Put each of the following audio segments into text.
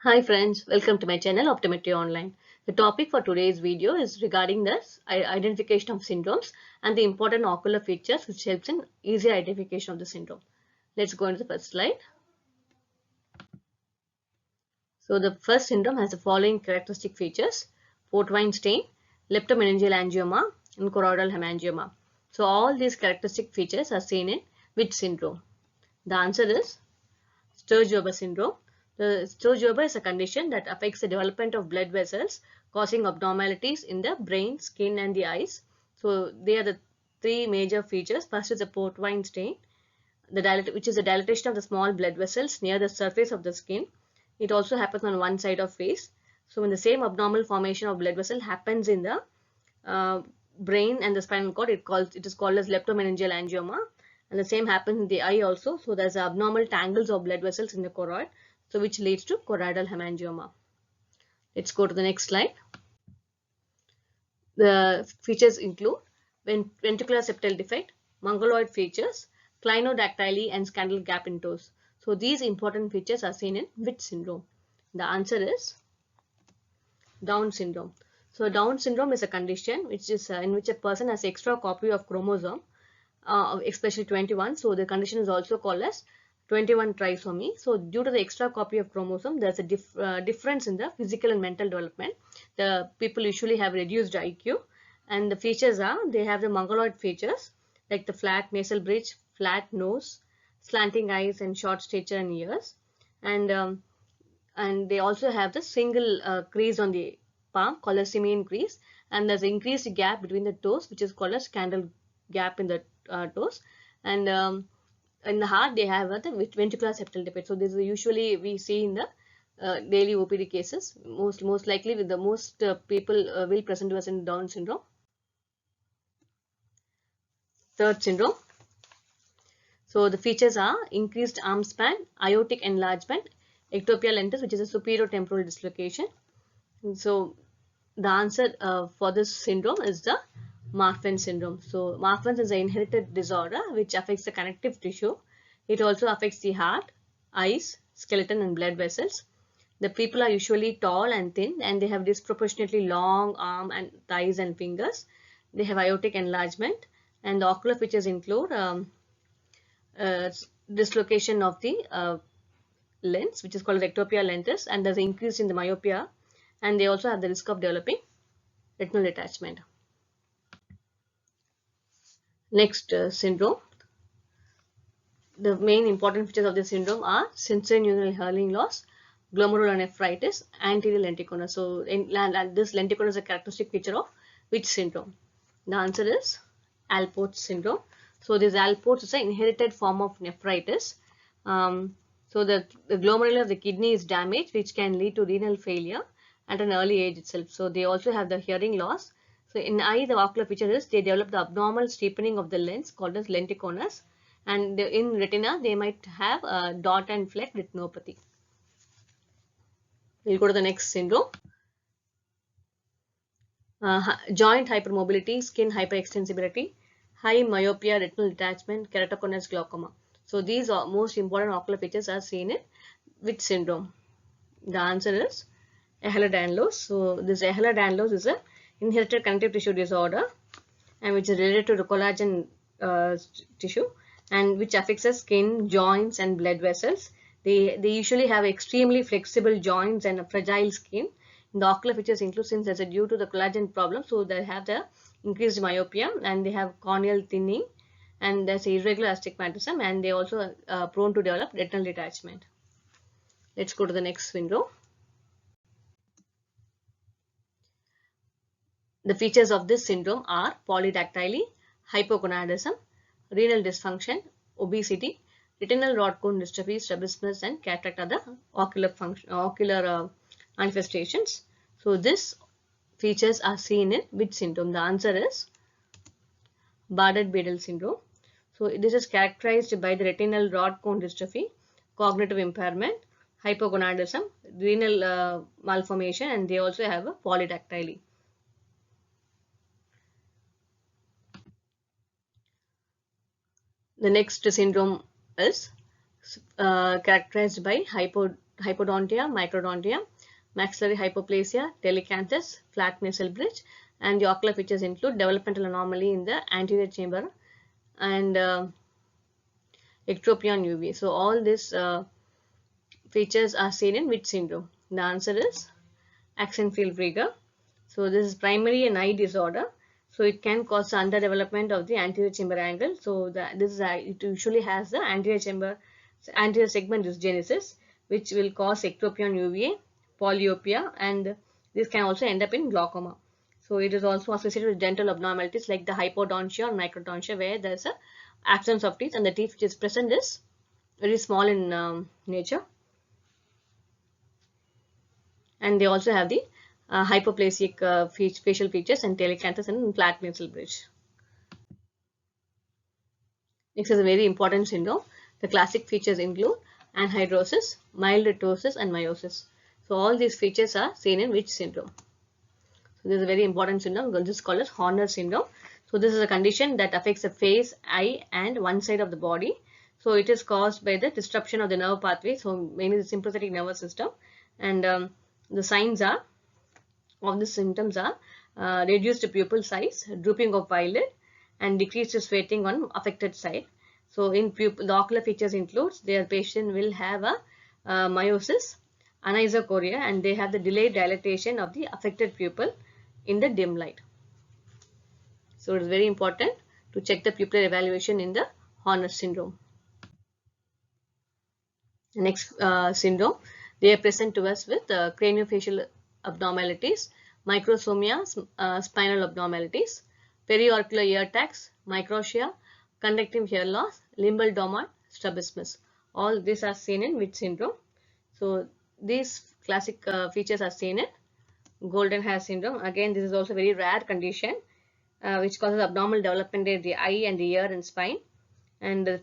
Hi friends, welcome to my channel Optometry Online. The topic for today's video is regarding the identification of syndromes and the important ocular features which helps in easy identification of the syndrome. Let's go into the first slide. So the first syndrome has the following characteristic features: port wine stain, leptomeningeal angioma, and choroidal hemangioma. So all these characteristic features are seen in which syndrome? The answer is Sturge-Weber syndrome. The Sturge-Weber is a condition that affects the development of blood vessels, causing abnormalities in the brain, skin, and the eyes. So they are the three major features. First is the port wine stain, which is the dilatation of the small blood vessels near the surface of the skin. It also happens on one side of face. So when the same abnormal formation of blood vessel happens in the uh, brain and the spinal cord, it is called as leptomeningeal angioma, and the same happens in the eye also. So there's abnormal tangles of blood vessels in the choroid, so which leads to choroidal hemangioma. Let's go to the next slide. The features include ventricular septal defect, mongoloid features, clinodactyly, and scandal gap in toes. So these important features are seen in which syndrome? The answer is Down syndrome. So Down syndrome is a condition which is in which a person has extra copy of chromosome, especially 21. So the condition is also called as 21 trisomy. So due to the extra copy of chromosome, there's a difference in the physical and mental development. The people usually have reduced IQ, and the features are they have the mongoloid features like the flat nasal bridge, flat nose, slanting eyes, and short stature and ears, and they also have the single crease on the palm called as simian crease, and there's an increased gap between the toes which is called as scandal gap in the toes, and in the heart they have the ventricular septal defect. So this is usually we see in the daily OPD cases. Most likely with the most people will present to us in Down syndrome. Third syndrome. So the features are increased arm span, aortic enlargement, ectopia lentis, which is a superior temporal dislocation. And so the answer for this syndrome is the Marfan syndrome. So Marfan's is an inherited disorder which affects the connective tissue. It also affects the heart, eyes, skeleton, and blood vessels. The people are usually tall and thin, and they have disproportionately long arm and thighs and fingers. They have aortic enlargement, and the ocular features include uh, dislocation of the lens, which is called ectopia lentis, and there's an increase in the myopia, and they also have the risk of developing retinal detachment. Next syndrome. The main important features of this syndrome are sensorineural hearing loss, glomerulonephritis, anterior lenticular. So this lenticular is a characteristic feature of which syndrome? The answer is Alport syndrome. So this Alport is an inherited form of nephritis. So the glomeruli of the kidney is damaged, which can lead to renal failure at an early age itself. So they also have the hearing loss. So in eye, the ocular feature is they develop the abnormal steepening of the lens called as lenticonus, and in retina they might have a dot and fleck retinopathy. We'll go to the next syndrome. Joint hypermobility, skin hyperextensibility, high myopia, retinal detachment, keratoconus glaucoma. So these are most important ocular features are seen in which syndrome? The answer is Ehlers-Danlos. So this Ehlers-Danlos is a inherited connective tissue disorder, and which is related to the collagen tissue, and which affects the skin, joints, and blood vessels. They usually have extremely flexible joints and a fragile skin. The ocular features include, since there's a due to the collagen problem, so they have the increased myopia, and they have corneal thinning, and there's irregular astigmatism, and they also are prone to develop retinal detachment. Let's go to the next syndrome. The features of this syndrome are polydactyly, hypogonadism, renal dysfunction, obesity, retinal rod cone dystrophy, strabismus, and cataract are the ocular manifestations. So these features are seen in which syndrome? The answer is Bardet-Biedl syndrome. So this is characterized by the retinal rod cone dystrophy, cognitive impairment, hypogonadism, renal malformation, and they also have a polydactyly. The next syndrome is characterized by hypodontia, microdontia, maxillary hypoplasia, telecanthus, flat nasal bridge, and the ocular features include developmental anomaly in the anterior chamber and ectropion UV. So all these features are seen in which syndrome? The answer is Axenfeld-Rieger. So this is primarily an eye disorder. So it can cause underdevelopment of the anterior chamber angle. So it usually has the anterior segment dysgenesis, which will cause ectropion UVA, polyopia, and this can also end up in glaucoma. So it is also associated with dental abnormalities like the hypodontia or microdontia, where there is a absence of teeth and the teeth which is present is very small in nature. And they also have the hypoplasic facial features and telecanthus and flat nasal bridge. Next is a very important syndrome. The classic features include anhidrosis, mild ptosis, and meiosis. So all these features are seen in which syndrome? So this is a very important syndrome. This is called as Horner syndrome. So this is a condition that affects the face, eye, and one side of the body. So it is caused by the disruption of the nerve pathway. So mainly the sympathetic nervous system, and the signs of the symptoms are reduced pupil size, drooping of eyelid, and decreased sweating on affected side. So in pupil, the ocular features includes their patient will have a meiosis, anisocoria, and they have the delayed dilatation of the affected pupil in the dim light. So it is very important to check the pupillar evaluation in the Horner syndrome. The next syndrome, they are present to us with craniofacial abnormalities, microsomia, spinal abnormalities, periauricular ear tags, microtia, conductive hair loss, limbal dormant, strabismus. All these are seen in which syndrome? So these classic features are seen in golden hair syndrome. Again, this is also a very rare condition which causes abnormal development in the eye and the ear and spine. And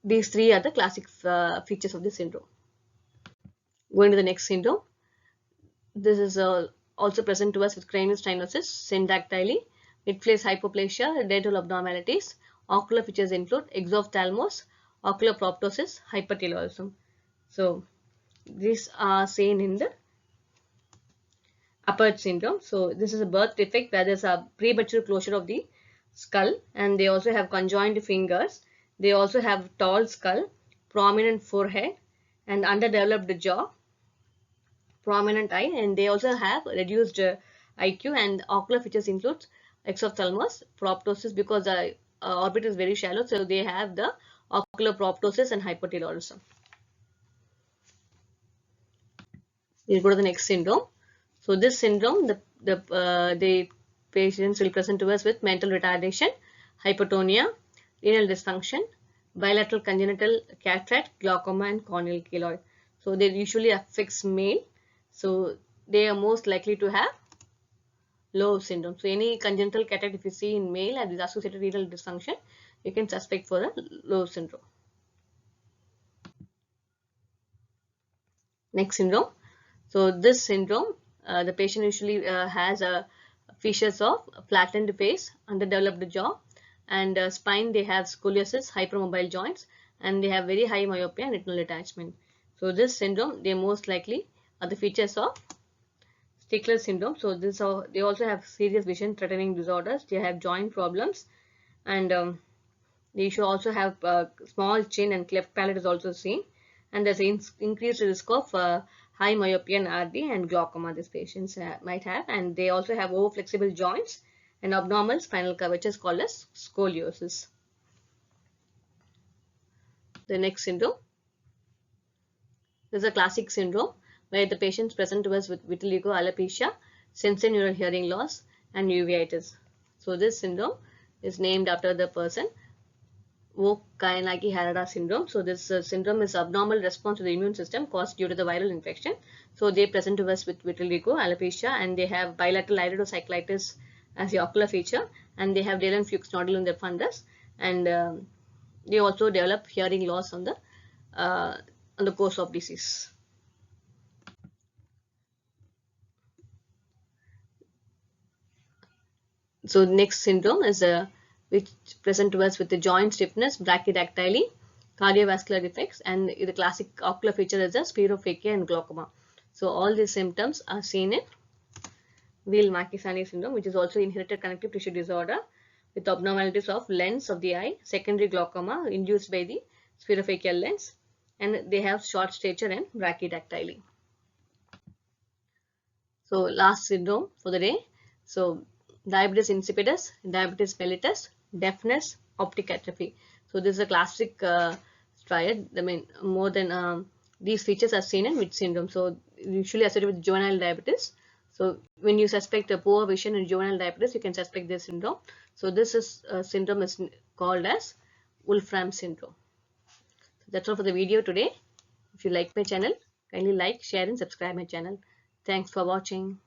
these three are the classic features of the syndrome. Going to the next syndrome. This is also present to us with craniosynosis, syndactyly, midface hypoplasia, dental abnormalities. Ocular features include exophthalmos, ocular proptosis, hypertelorism. So these are seen in the Apert syndrome. So this is a birth defect where there's a premature closure of the skull, and they also have conjoined fingers. They also have tall skull, prominent forehead, and underdeveloped jaw, prominent eye, and they also have reduced IQ, and ocular features include exophthalmos, proptosis because the orbit is very shallow, so they have the ocular proptosis and hypertelorism. We'll go to the next syndrome. So this syndrome, the patients will present to us with mental retardation, hypotonia, renal dysfunction, bilateral congenital cataract, glaucoma, and corneal keloid. So they usually affects male. So they are most likely to have Lowe syndrome. So any congenital cataract if you see in male and is associated with renal dysfunction, you can suspect for the Lowe syndrome. Next syndrome. So this syndrome, the patient usually has features of flattened face, underdeveloped jaw, and spine. They have scoliosis, hypermobile joints, and they have very high myopia and retinal detachment. So this syndrome, they most likely are the features of Stickler syndrome. So they also have serious vision threatening disorders. They have joint problems, and they should also have small chin and cleft palate is also seen, and there's increased risk of high myopia and RD and glaucoma these patients might have, and they also have over flexible joints and abnormal spinal curvature called as scoliosis. The next syndrome, this is a classic syndrome where the patients present to us with vitiligo, alopecia, sensorineural hearing loss, and uveitis. So this syndrome is named after the person, Vogt-Koyanagi-Harada syndrome. So this syndrome is abnormal response to the immune system caused due to the viral infection. So they present to us with vitiligo, alopecia, and they have bilateral iridocyclitis as the ocular feature, and they have Dehlen-Fuchs nodule in their fundus, and they also develop hearing loss on the course of disease. So next syndrome is which present to us with the joint stiffness, brachydactyly, cardiovascular defects, and the classic ocular feature is the spherophakia and glaucoma. So all these symptoms are seen in Weil-Makisani syndrome, which is also inherited connective tissue disorder with abnormalities of lens of the eye, secondary glaucoma induced by the spherophakial lens, and they have short stature and brachydactyly. So last syndrome for the day. So diabetes insipidus, diabetes mellitus, deafness, optic atrophy. So this is a classic triad. I mean, more than these features are seen in which syndrome. So usually associated with juvenile diabetes. So when you suspect a poor vision in juvenile diabetes, you can suspect this syndrome. So this is syndrome is called as Wolfram syndrome. So that's all for the video today. If you like my channel, kindly like, share and subscribe my channel. Thanks for watching.